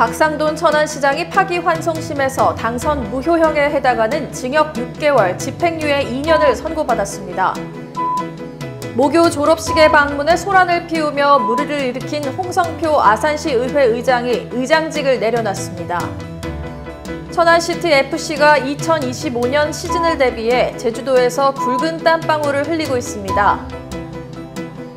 박상돈 천안시장이 파기환송심에서 당선 무효형에 해당하는 징역 6개월, 집행유예 2년을 선고받았습니다. 모교 졸업식에 방문해 소란을 피우며 물의를 일으킨 홍성표 아산시 의회 의장이 의장직을 내려놨습니다. 천안시티FC가 2025년 시즌을 대비해 제주도에서 굵은 땀방울을 흘리고 있습니다.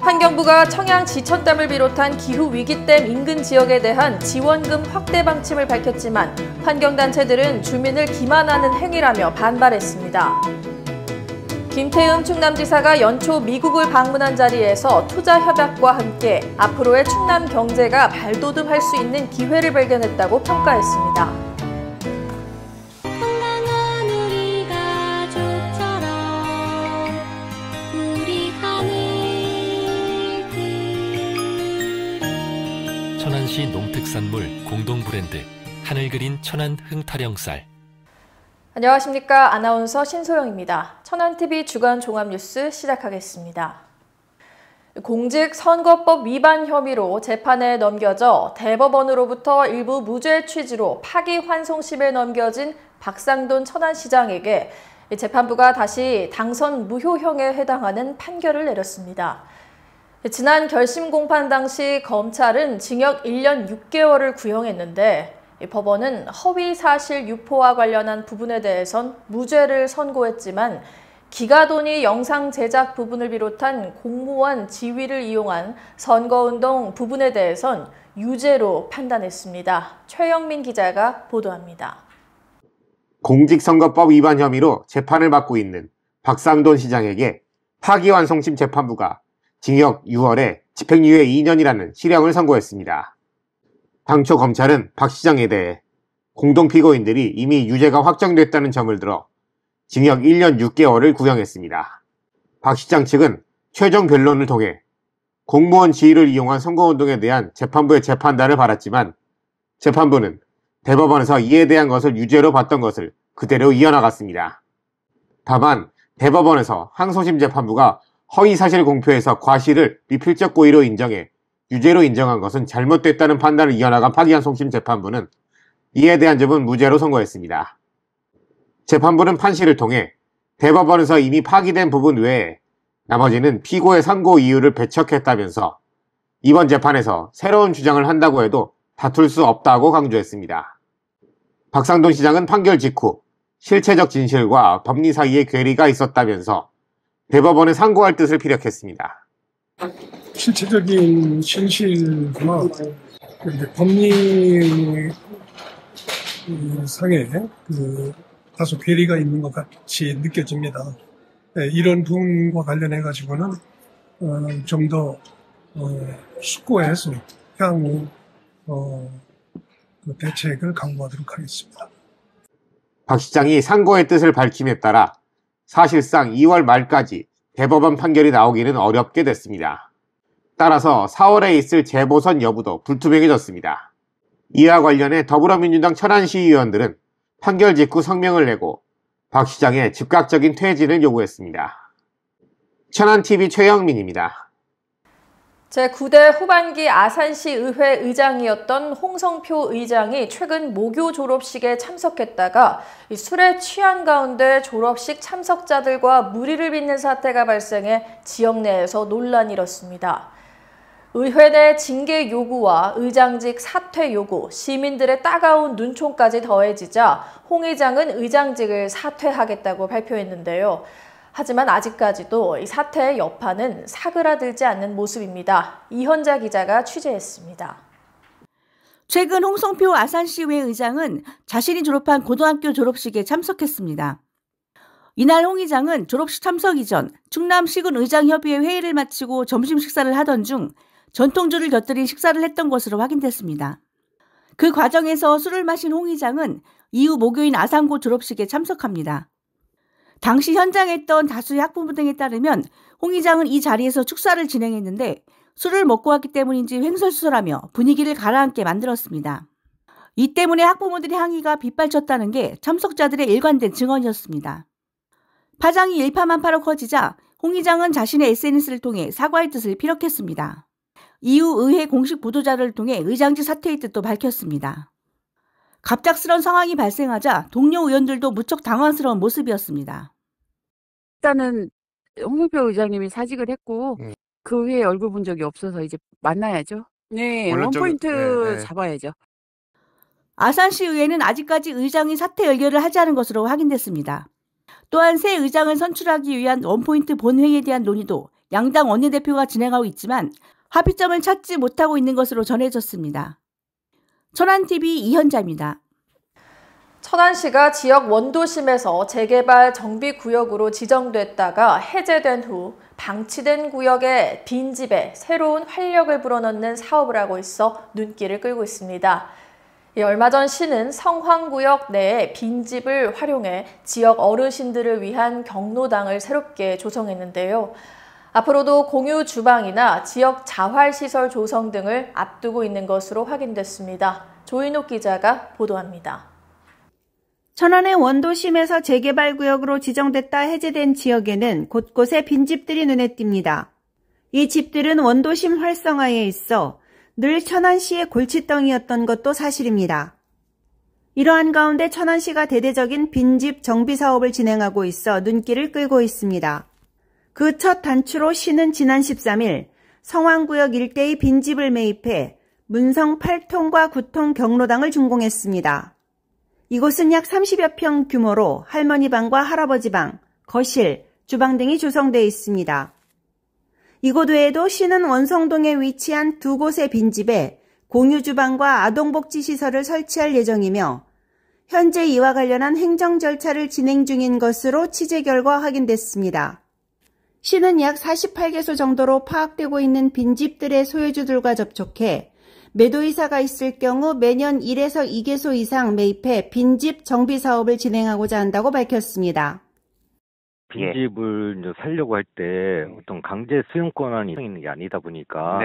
환경부가 청양 지천댐을 비롯한 기후위기댐 인근 지역에 대한 지원금 확대 방침을 밝혔지만 환경단체들은 주민을 기만하는 행위라며 반발했습니다. 김태흠 충남지사가 연초 미국을 방문한 자리에서 투자 협약과 함께 앞으로의 충남 경제가 발돋움할 수 있는 기회를 발견했다고 평가했습니다. 천안시 농특산물 공동 브랜드 하늘그린 천안 흥타령쌀. 안녕하십니까. 아나운서 신소영입니다. 천안TV 주간 종합뉴스 시작하겠습니다. 공직선거법 위반 혐의로 재판에 넘겨져 대법원으로부터 일부 무죄 취지로 파기환송심에 넘겨진 박상돈 천안시장에게 재판부가 다시 당선 무효형에 해당하는 판결을 내렸습니다. 지난 결심 공판 당시 검찰은 징역 1년 6개월을 구형했는데 법원은 허위 사실 유포와 관련한 부분에 대해선 무죄를 선고했지만 기가돈이 영상 제작 부분을 비롯한 공무원 지위를 이용한 선거운동 부분에 대해선 유죄로 판단했습니다. 최영민 기자가 보도합니다. 공직선거법 위반 혐의로 재판을 받고 있는 박상돈 시장에게 파기환송심 재판부가 징역 6월에 집행유예 2년이라는 실형을 선고했습니다. 당초 검찰은 박 시장에 대해 공동피고인들이 이미 유죄가 확정됐다는 점을 들어 징역 1년 6개월을 구형했습니다. 박 시장 측은 최종 변론을 통해 공무원 지위를 이용한 선거운동에 대한 재판부의 재판단을 받았지만 재판부는 대법원에서 이에 대한 것을 유죄로 봤던 것을 그대로 이어나갔습니다. 다만 대법원에서 항소심 재판부가 허위사실 공표에서 과실을 미필적 고의로 인정해 유죄로 인정한 것은 잘못됐다는 판단을 이어나간 파기환송심 재판부는 이에 대한 점은 무죄로 선고했습니다. 재판부는 판시를 통해 대법원에서 이미 파기된 부분 외에 나머지는 피고의 선고 이유를 배척했다면서 이번 재판에서 새로운 주장을 한다고 해도 다툴 수 없다고 강조했습니다. 박상돈 시장은 판결 직후 실체적 진실과 법리 사이에 괴리가 있었다면서 대법원에 상고할 뜻을 피력했습니다. 실체적인 진실과 법리 상에 다소 괴리가 있는 것 같이 느껴집니다. 이런 부분과 관련해 가지고는 좀 더 숙고해서 향후 대책을 강구하도록 하겠습니다. 박 시장이 상고의 뜻을 밝힘에 따라 사실상 2월 말까지 대법원 판결이 나오기는 어렵게 됐습니다. 따라서 4월에 있을 재보선 여부도 불투명해졌습니다. 이와 관련해 더불어민주당 천안시 의원들은 판결 직후 성명을 내고 박 시장의 즉각적인 퇴진을 요구했습니다. 천안TV 최영민입니다. 제9대 후반기 아산시 의회 의장이었던 홍성표 의장이 최근 모교 졸업식에 참석했다가 술에 취한 가운데 졸업식 참석자들과 물의를 빚는 사태가 발생해 지역 내에서 논란이 일었습니다. 의회 내 징계 요구와 의장직 사퇴 요구, 시민들의 따가운 눈총까지 더해지자 홍 의장은 의장직을 사퇴하겠다고 발표했는데요. 하지만 아직까지도 이 사태의 여파는 사그라들지 않는 모습입니다. 이현자 기자가 취재했습니다. 최근 홍성표 아산시의회 의장은 자신이 졸업한 고등학교 졸업식에 참석했습니다. 이날 홍 의장은 졸업식 참석 이전 충남시군 의장협의회 회의를 마치고 점심 식사를 하던 중 전통주를 곁들인 식사를 했던 것으로 확인됐습니다. 그 과정에서 술을 마신 홍 의장은 이후 모교인 아산고 졸업식에 참석합니다. 당시 현장에 있던 다수의 학부모 등에 따르면 홍 의장은 이 자리에서 축사를 진행했는데 술을 먹고 왔기 때문인지 횡설수설하며 분위기를 가라앉게 만들었습니다. 이 때문에 학부모들의 항의가 빗발쳤다는 게 참석자들의 일관된 증언이었습니다. 파장이 일파만파로 커지자 홍 의장은 자신의 SNS를 통해 사과의 뜻을 피력했습니다. 이후 의회 공식 보도자료를 통해 의장직 사퇴의 뜻도 밝혔습니다. 갑작스런 상황이 발생하자 동료 의원들도 무척 당황스러운 모습이었습니다. 일단은 홍성표 의장님이 사직을 했고 그 후에 얼굴 본 적이 없어서 이제 만나야죠. 네, 원포인트 잡아야죠. 아산시 의회는 아직까지 의장이 사퇴 의결을 하지 않은 것으로 확인됐습니다. 또한 새 의장을 선출하기 위한 원포인트 본회의에 대한 논의도 양당 원내대표가 진행하고 있지만 합의점을 찾지 못하고 있는 것으로 전해졌습니다. 천안TV 이현자입니다. 천안시가 지역 원도심에서 재개발 정비구역으로 지정됐다가 해제된 후 방치된 구역에 빈집에 새로운 활력을 불어넣는 사업을 하고 있어 눈길을 끌고 있습니다. 얼마 전 시는 성황구역 내에 빈집을 활용해 지역 어르신들을 위한 경로당을 새롭게 조성했는데요. 앞으로도 공유 주방이나 지역 자활시설 조성 등을 앞두고 있는 것으로 확인됐습니다. 조인옥 기자가 보도합니다. 천안의 원도심에서 재개발구역으로 지정됐다 해제된 지역에는 곳곳에 빈집들이 눈에 띕니다. 이 집들은 원도심 활성화에 있어 늘 천안시의 골칫덩이였던 것도 사실입니다. 이러한 가운데 천안시가 대대적인 빈집 정비 사업을 진행하고 있어 눈길을 끌고 있습니다. 그 첫 단추로 시는 지난 13일 성황구역 일대의 빈집을 매입해 문성 8통과 9통 경로당을 준공했습니다. 이곳은 약 30여 평 규모로 할머니 방과 할아버지 방, 거실, 주방 등이 조성되어 있습니다. 이곳 외에도 시는 원성동에 위치한 두 곳의 빈집에 공유주방과 아동복지시설을 설치할 예정이며 현재 이와 관련한 행정 절차를 진행 중인 것으로 취재 결과 확인됐습니다. 시는 약 48개소 정도로 파악되고 있는 빈집들의 소유주들과 접촉해 매도 의사가 있을 경우 매년 1에서 2개소 이상 매입해 빈집 정비 사업을 진행하고자 한다고 밝혔습니다. 빈집을 이제 살려고 할 때 어떤 강제 수용 권한이 있는 게 아니다 보니까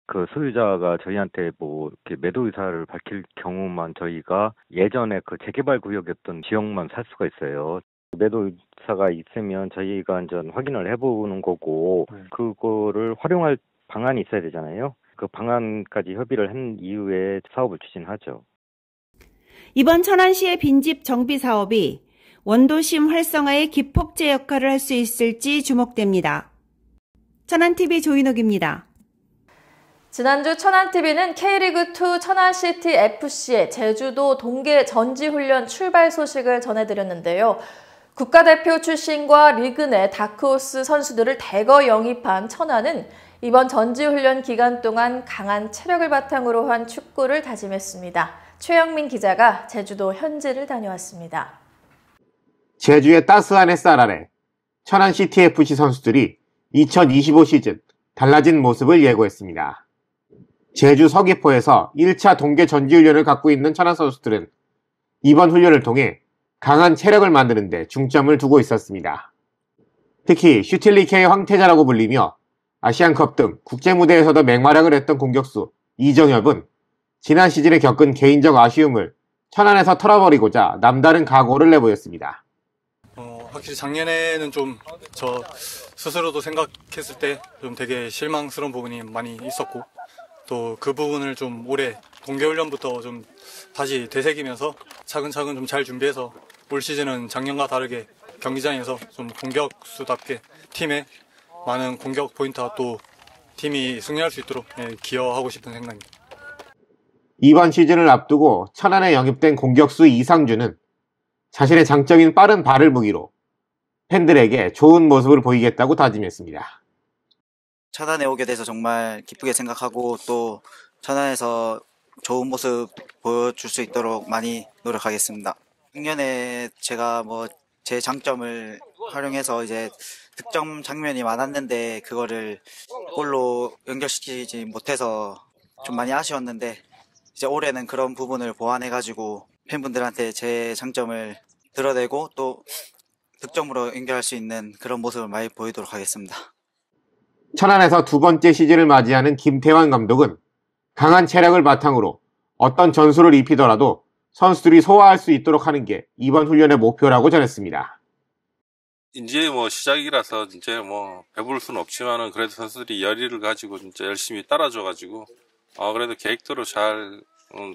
그 소유자가 저희한테 뭐 이렇게 매도 의사를 밝힐 경우만 저희가 예전에 그 재개발 구역이었던 지역만 살 수가 있어요. 매도 의사가 있으면 저희가 이제 확인을 해보는 거고 그거를 활용할 방안이 있어야 되잖아요. 그 방안까지 협의를 한 이후에 사업을 추진하죠. 이번 천안시의 빈집 정비 사업이 원도심 활성화의 기폭제 역할을 할 수 있을지 주목됩니다. 천안TV 조인옥입니다. 지난주 천안TV는 K리그2 천안시티FC의 제주도 동계 전지훈련 출발 소식을 전해드렸는데요. 국가대표 출신과 리그 내 다크호스 선수들을 대거 영입한 천안은 이번 전지훈련 기간 동안 강한 체력을 바탕으로 한 축구를 다짐했습니다. 최영민 기자가 제주도 현지를 다녀왔습니다. 제주의 따스한 햇살 아래 천안시티FC 선수들이 2025 시즌 달라진 모습을 예고했습니다. 제주 서귀포에서 1차 동계 전지훈련을 갖고 있는 천안 선수들은 이번 훈련을 통해 강한 체력을 만드는 데 중점을 두고 있었습니다. 특히 슈틸리케의 황태자라고 불리며 아시안컵 등 국제무대에서도 맹활약을 했던 공격수 이정엽은 지난 시즌에 겪은 개인적 아쉬움을 천안에서 털어버리고자 남다른 각오를 내보였습니다. 확실히 작년에는 좀 저 스스로도 생각했을 때 좀 되게 실망스러운 부분이 많이 있었고 또 그 부분을 좀 올해 동계훈련부터 좀 다시 되새기면서 차근차근 좀 잘 준비해서 올 시즌은 작년과 다르게 경기장에서 좀 공격수답게 팀에 많은 공격 포인트와 또 팀이 승리할 수 있도록 기여하고 싶은 생각입니다. 이번 시즌을 앞두고 천안에 영입된 공격수 이상준은 자신의 장점인 빠른 발을 무기로 팬들에게 좋은 모습을 보이겠다고 다짐했습니다. 천안에 오게 돼서 정말 기쁘게 생각하고 또 천안에서 좋은 모습 보여줄 수 있도록 많이 노력하겠습니다. 작년에 제가 제 장점을 활용해서 이제 득점 장면이 많았는데 그거를 골로 연결시키지 못해서 좀 많이 아쉬웠는데 이제 올해는 그런 부분을 보완해가지고 팬분들한테 제 장점을 드러내고 또 득점으로 연결할 수 있는 그런 모습을 많이 보이도록 하겠습니다. 천안에서 두 번째 시즌을 맞이하는 김태환 감독은 강한 체력을 바탕으로 어떤 전술을 입히더라도 선수들이 소화할 수 있도록 하는 게 이번 훈련의 목표라고 전했습니다. 이제 시작이라서 진짜 배부를 수는 없지만은 그래도 선수들이 열의를 가지고 진짜 열심히 따라줘가지고 그래도 계획대로 잘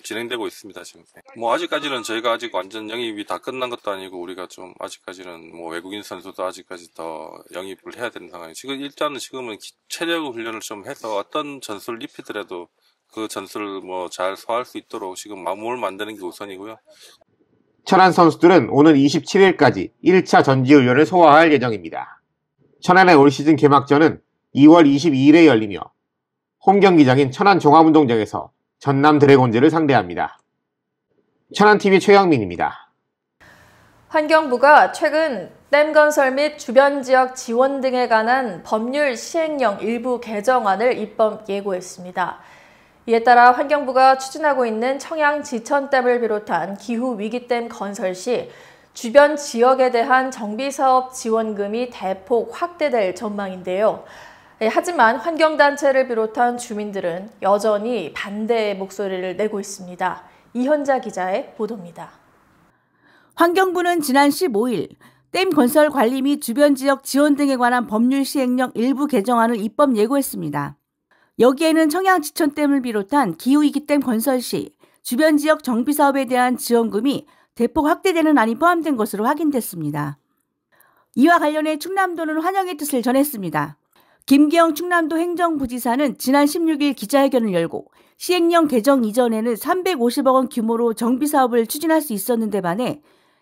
진행되고 있습니다, 지금. 뭐 아직까지는 저희가 아직 완전 영입이 다 끝난 것도 아니고 우리가 좀 아직까지는 뭐 외국인 선수도 아직까지 더 영입을 해야 되는 상황이에요. 지금은 체력 훈련을 좀 해서 어떤 전술을 입히더라도 그 전술을 뭐 잘 소화할 수 있도록 지금 마음을 만드는 게 우선이고요. 천안 선수들은 오는 27일까지 1차 전지훈련을 소화할 예정입니다. 천안의 올 시즌 개막전은 2월 22일에 열리며 홈 경기장인 천안 종합운동장에서 전남 드래곤즈를 상대합니다. 천안TV 최영민입니다. 환경부가 최근 댐 건설 및 주변 지역 지원 등에 관한 법률 시행령 일부 개정안을 입법 예고했습니다. 이에 따라 환경부가 추진하고 있는 청양 지천댐을 비롯한 기후 위기댐 건설 시 주변 지역에 대한 정비사업 지원금이 대폭 확대될 전망인데요. 하지만 환경단체를 비롯한 주민들은 여전히 반대의 목소리를 내고 있습니다. 이현자 기자의 보도입니다. 환경부는 지난 15일 댐 건설 관리 및 주변 지역 지원 등에 관한 법률 시행령 일부 개정안을 입법 예고했습니다. 여기에는 청양 지천댐을 비롯한 기후위기댐 건설 시 주변 지역 정비사업에 대한 지원금이 대폭 확대되는 안이 포함된 것으로 확인됐습니다. 이와 관련해 충남도는 환영의 뜻을 전했습니다. 김기영 충남도 행정부지사는 지난 16일 기자회견을 열고 시행령 개정 이전에는 350억 원 규모로 정비사업을 추진할 수 있었는데 반해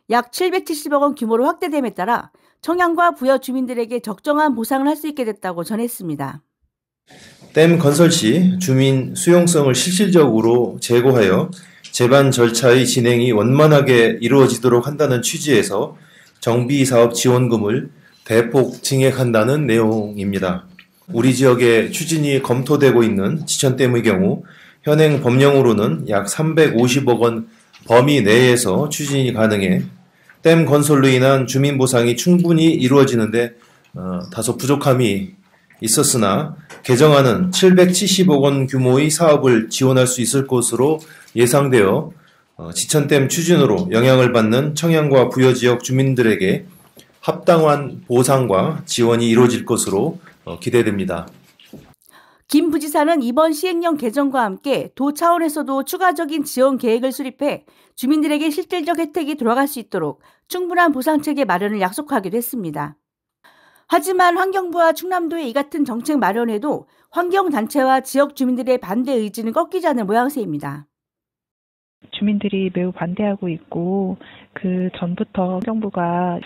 약 770억 원 규모로 확대됨에 따라 청양과 부여 주민들에게 적정한 보상을 할 수 있게 됐다고 전했습니다. 댐 건설 시 주민 수용성을 실질적으로 제고하여 제반 절차의 진행이 원만하게 이루어지도록 한다는 취지에서 정비사업 지원금을 대폭 증액한다는 내용입니다. 우리 지역에 추진이 검토되고 있는 지천댐의 경우 현행 법령으로는 약 350억 원 범위 내에서 추진이 가능해 댐 건설로 인한 주민 보상이 충분히 이루어지는데 다소 부족함이 있었으나 개정안은 770억 원 규모의 사업을 지원할 수 있을 것으로 예상되어 지천댐 추진으로 영향을 받는 청양과 부여 지역 주민들에게 합당한 보상과 지원이 이루어질 것으로 기대됩니다. 김 부지사는 이번 시행령 개정과 함께 도 차원에서도 추가적인 지원 계획을 수립해 주민들에게 실질적 혜택이 돌아갈 수 있도록 충분한 보상체계 마련을 약속하기도 했습니다. 하지만 환경부와 충남도의 이 같은 정책 마련에도 환경단체와 지역 주민들의 반대 의지는 꺾이지 않는 모양새입니다. 주민들이 매우 반대하고 있고 그 전부터 환경부가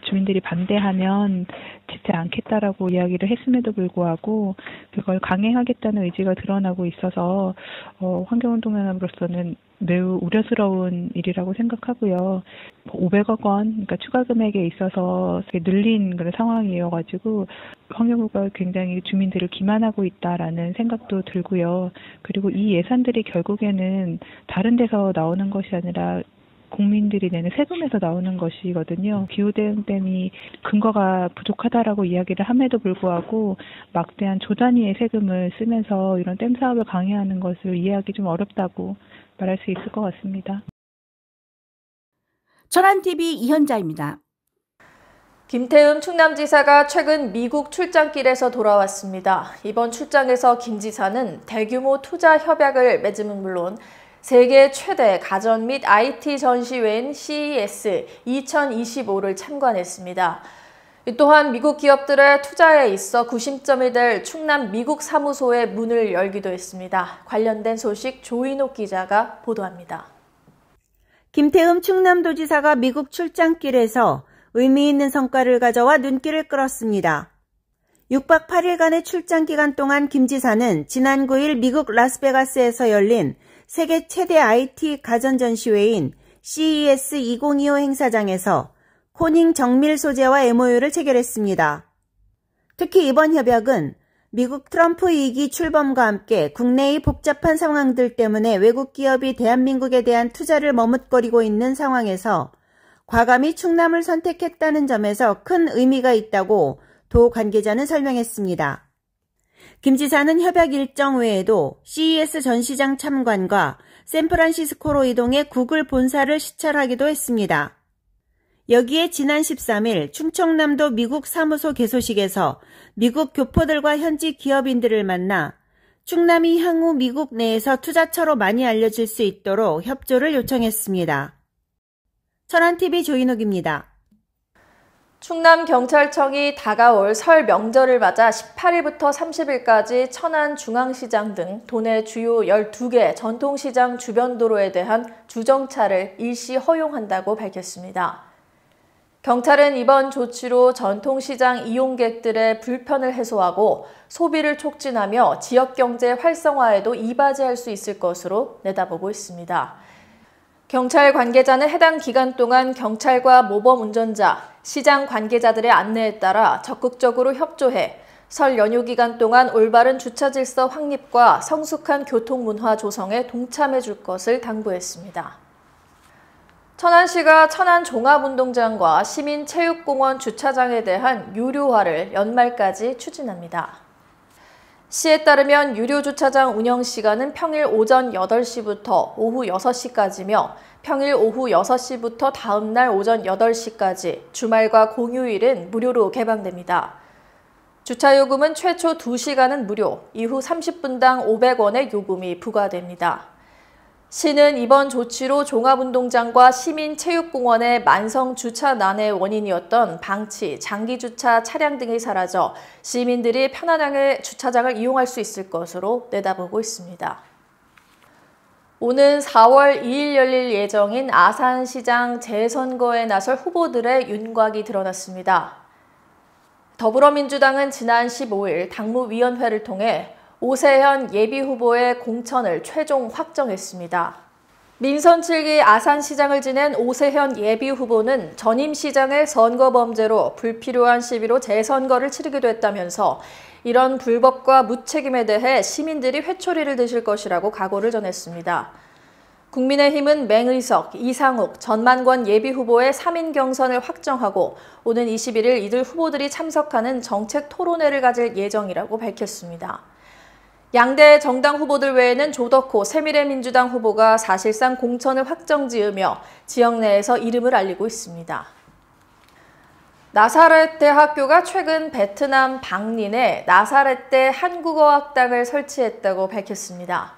주민들이 반대하면 짓지 않겠다라고 이야기를 했음에도 불구하고 그걸 강행하겠다는 의지가 드러나고 있어서 환경운동연합으로서는 매우 우려스러운 일이라고 생각하고요. 500억 원, 그러니까 추가 금액에 있어서 늘린 그런 상황이어가지고 환경부가 굉장히 주민들을 기만하고 있다라는 생각도 들고요. 그리고 이 예산들이 결국에는 다른 데서 나오는 것이 아니라 국민들이 내는 세금에서 나오는 것이거든요. 기후대응댐이 근거가 부족하다라고 이야기를 함에도 불구하고 막대한 조 단위의 세금을 쓰면서 이런 댐 사업을 강행하는 것을 이해하기 좀 어렵다고 말할 수 있을 것 같습니다. 천안TV 이현자입니다. 김태흠 충남지사가 최근 미국 출장길에서 돌아왔습니다. 이번 출장에서 김 지사는 대규모 투자 협약을 맺음은 물론 세계 최대 가전 및 IT 전시회인 CES 2025를 참관했습니다. 또한 미국 기업들의 투자에 있어 구심점이 될 충남 미국 사무소의 문을 열기도 했습니다. 관련된 소식 조인옥 기자가 보도합니다. 김태흠 충남도지사가 미국 출장길에서 의미 있는 성과를 가져와 눈길을 끌었습니다. 6박 8일간의 출장 기간 동안 김 지사는 지난 9일 미국 라스베가스에서 열린 세계 최대 IT 가전 전시회인 CES 2025 행사장에서 코닝 정밀 소재와 MOU를 체결했습니다. 특히 이번 협약은 미국 트럼프 2기 출범과 함께 국내의 복잡한 상황들 때문에 외국 기업이 대한민국에 대한 투자를 머뭇거리고 있는 상황에서 과감히 충남을 선택했다는 점에서 큰 의미가 있다고 도 관계자는 설명했습니다. 김 지사는 협약 일정 외에도 CES 전시장 참관과 샌프란시스코로 이동해 구글 본사를 시찰하기도 했습니다. 여기에 지난 13일 충청남도 미국 사무소 개소식에서 미국 교포들과 현지 기업인들을 만나 충남이 향후 미국 내에서 투자처로 많이 알려질 수 있도록 협조를 요청했습니다. 천안TV 조인옥입니다. 충남경찰청이 다가올 설 명절을 맞아 18일부터 30일까지 천안중앙시장 등 도내 주요 12개 전통시장 주변 도로에 대한 주정차를 일시 허용한다고 밝혔습니다. 경찰은 이번 조치로 전통시장 이용객들의 불편을 해소하고 소비를 촉진하며 지역경제 활성화에도 이바지할 수 있을 것으로 내다보고 있습니다. 경찰 관계자는 해당 기간 동안 경찰과 모범 운전자, 시장 관계자들의 안내에 따라 적극적으로 협조해 설 연휴 기간 동안 올바른 주차 질서 확립과 성숙한 교통 문화 조성에 동참해 줄 것을 당부했습니다. 천안시가 천안종합운동장과 시민체육공원 주차장에 대한 유료화를 연말까지 추진합니다. 시에 따르면 유료 주차장 운영 시간은 평일 오전 8시부터 오후 6시까지며 평일 오후 6시부터 다음날 오전 8시까지, 주말과 공휴일은 무료로 개방됩니다. 주차요금은 최초 2시간은 무료, 이후 30분당 500원의 요금이 부과됩니다. 시는 이번 조치로 종합운동장과 시민체육공원의 만성 주차난의 원인이었던 방치, 장기주차 차량 등이 사라져 시민들이 편안하게 주차장을 이용할 수 있을 것으로 내다보고 있습니다. 오는 4월 2일 열릴 예정인 아산시장 재선거에 나설 후보들의 윤곽이 드러났습니다. 더불어민주당은 지난 15일 당무위원회를 통해 오세현 예비후보의 공천을 최종 확정했습니다. 민선 7기 아산시장을 지낸 오세현 예비후보는 전임 시장의 선거범죄로 불필요한 시비로 재선거를 치르기도 했다면서 이런 불법과 무책임에 대해 시민들이 회초리를 드실 것이라고 각오를 전했습니다. 국민의힘은 맹의석, 이상욱, 전만권 예비후보의 3인 경선을 확정하고 오는 21일 이들 후보들이 참석하는 정책 토론회를 가질 예정이라고 밝혔습니다. 양대 정당 후보들 외에는 조덕호 새미래민주당 후보가 사실상 공천을 확정지으며 지역 내에서 이름을 알리고 있습니다. 나사렛 대학교가 최근 베트남 방닌에 나사렛대 한국어학당을 설치했다고 밝혔습니다.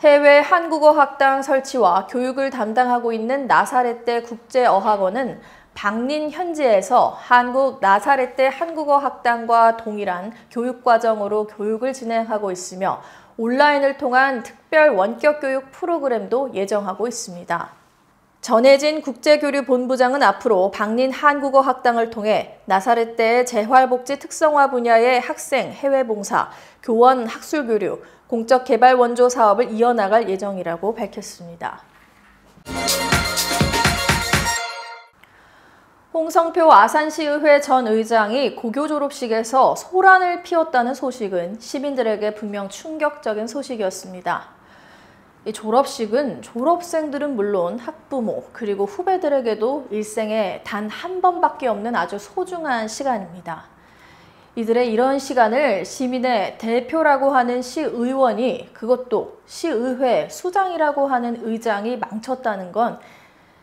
해외 한국어학당 설치와 교육을 담당하고 있는 나사렛대 국제어학원은 방닌 현지에서 한국 나사렛대 한국어학당과 동일한 교육과정으로 교육을 진행하고 있으며 온라인을 통한 특별 원격교육 프로그램도 예정하고 있습니다. 전혜진 국제교류본부장은 앞으로 방닌 한국어학당을 통해 나사렛대의 재활복지 특성화 분야의 학생, 해외봉사, 교원, 학술교류, 공적개발 원조 사업을 이어나갈 예정이라고 밝혔습니다. 홍성표 아산시의회 전 의장이 고교 졸업식에서 소란을 피웠다는 소식은 시민들에게 분명 충격적인 소식이었습니다. 이 졸업식은 졸업생들은 물론 학부모 그리고 후배들에게도 일생에 단 한 번밖에 없는 아주 소중한 시간입니다. 이들의 이런 시간을 시민의 대표라고 하는 시의원이, 그것도 시의회 수장이라고 하는 의장이 망쳤다는 건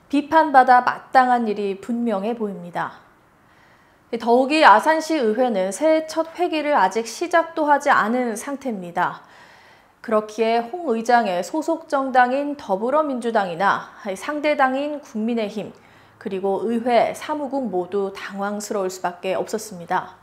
비판받아 마땅한 일이 분명해 보입니다. 더욱이 아산시 의회는 새해 첫 회기를 아직 시작도 하지 않은 상태입니다. 그렇기에 홍 의장의 소속 정당인 더불어민주당이나 상대당인 국민의힘, 그리고 의회, 사무국 모두 당황스러울 수밖에 없었습니다.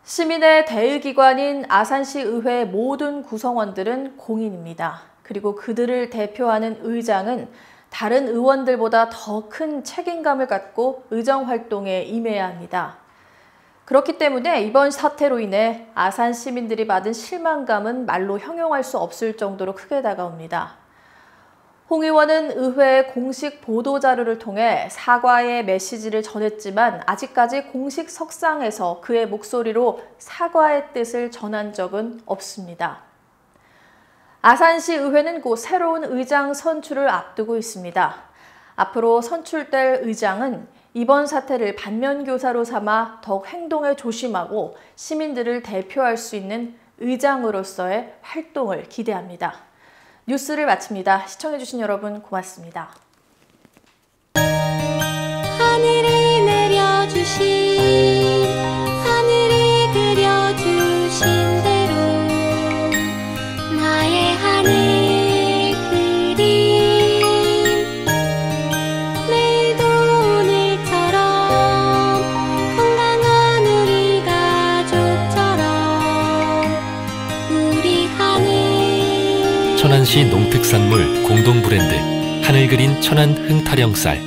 시민의 대의기관인 아산시 의회 모든 구성원들은 공인입니다. 그리고 그들을 대표하는 의장은 다른 의원들보다 더 큰 책임감을 갖고 의정활동에 임해야 합니다. 그렇기 때문에 이번 사태로 인해 아산 시민들이 받은 실망감은 말로 형용할 수 없을 정도로 크게 다가옵니다. 홍 의원은 의회의 공식 보도자료를 통해 사과의 메시지를 전했지만 아직까지 공식 석상에서 그의 목소리로 사과의 뜻을 전한 적은 없습니다. 아산시 의회는 곧 새로운 의장 선출을 앞두고 있습니다. 앞으로 선출될 의장은 이번 사태를 반면교사로 삼아 더욱 행동에 조심하고 시민들을 대표할 수 있는 의장으로서의 활동을 기대합니다. 뉴스를 마칩니다. 시청해주신 여러분 고맙습니다. 하늘이 내려주신 하늘이 그려주신 대로 천안시 농특산물 공동 브랜드 하늘그린 천안 흥타령쌀.